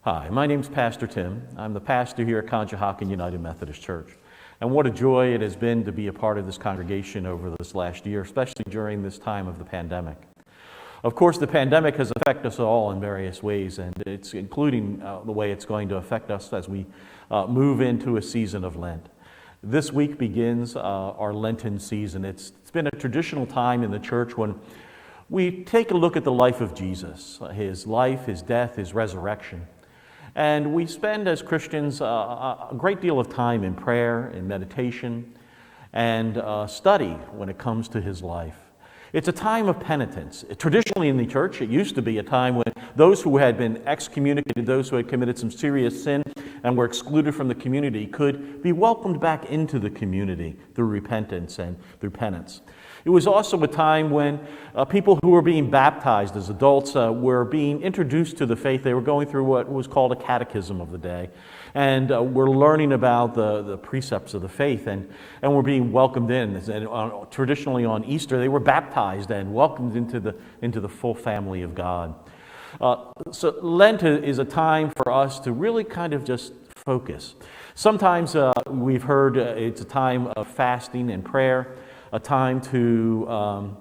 Hi, my name's Pastor Tim. I'm the pastor here at Conshohocken United Methodist Church. And what a joy it has been to be a part of this congregation over this last year, especially during this time of the pandemic. Of course, the pandemic has affected us all in various ways, and it's including the way it's going to affect us as we move into a season of Lent. This week begins our Lenten season. It's been a traditional time in the church when we take a look at the life of Jesus, his life, his death, his resurrection. And we spend as Christians a great deal of time in prayer, in meditation, and study when it comes to his life. It's a time of penitence. Traditionally in the church, it used to be a time when those who had been excommunicated, those who had committed some serious sin and were excluded from the community, could be welcomed back into the community through repentance and through penance. It was also a time when people who were being baptized as adults were being introduced to the faith. They were going through what was called a catechism of the day, and were learning about the precepts of the faith, and were being welcomed in. And traditionally on Easter, they were baptized and welcomed into the full family of God. So Lent is a time for us to really kind of just focus. Sometimes we've heard it's a time of fasting and prayer, a time to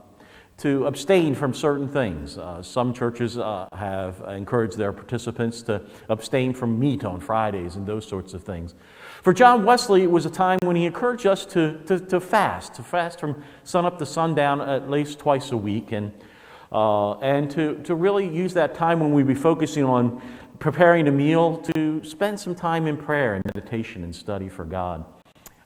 abstain from certain things. Some churches have encouraged their participants to abstain from meat on Fridays and those sorts of things. For John Wesley, it was a time when he encouraged us to fast from sunup to sundown at least twice a week, and to really use that time when we be focusing on preparing a meal to spend some time in prayer and meditation and study for God.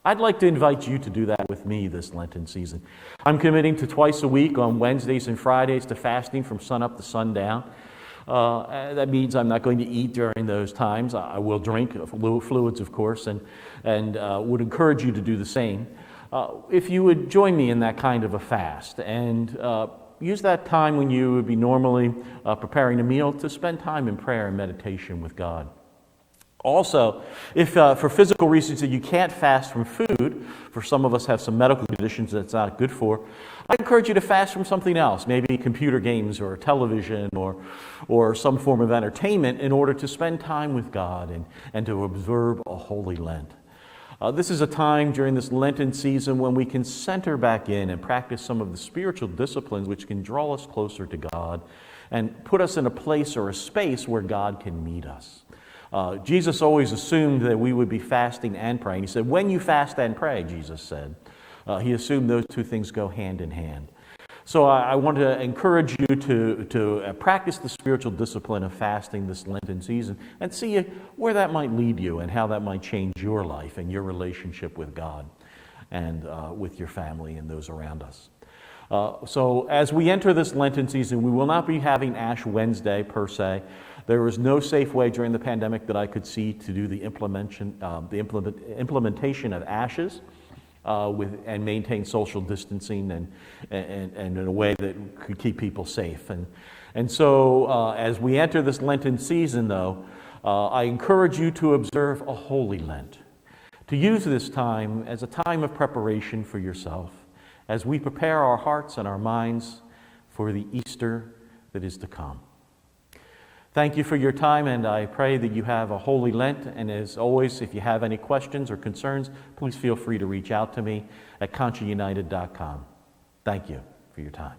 I'd like to invite you to do that with me this Lenten season. I'm committing to twice a week on Wednesdays and Fridays to fasting from sunup to sundown. That means I'm not going to eat during those times. I will drink fluids, of course, and would encourage you to do the same. If you would join me in that kind of a fast and use that time when you would be normally preparing a meal to spend time in prayer and meditation with God. Also, if for physical reasons that you can't fast from food, for some of us have some medical conditions that's not good for, I encourage you to fast from something else, maybe computer games or television or some form of entertainment, in order to spend time with God and to observe a holy Lent. This is a time during this Lenten season when we can center back in and practice some of the spiritual disciplines which can draw us closer to God and put us in a place or a space where God can meet us. Jesus always assumed that we would be fasting and praying. He said, when you fast and pray, Jesus said. He assumed those two things go hand in hand. So I want to encourage you to practice the spiritual discipline of fasting this Lenten season and see where that might lead you and how that might change your life and your relationship with God and with your family and those around us. So as we enter this Lenten season, we will not be having Ash Wednesday per se. There was no safe way during the pandemic that I could see to do the implementation of ashes and maintain social distancing and in a way that could keep people safe. And so as we enter this Lenten season, though, I encourage you to observe a holy Lent, to use this time as a time of preparation for yourself as we prepare our hearts and our minds for the Easter that is to come. Thank you for your time, and I pray that you have a holy Lent. And as always, if you have any questions or concerns, please feel free to reach out to me at conchounited.com. Thank you for your time.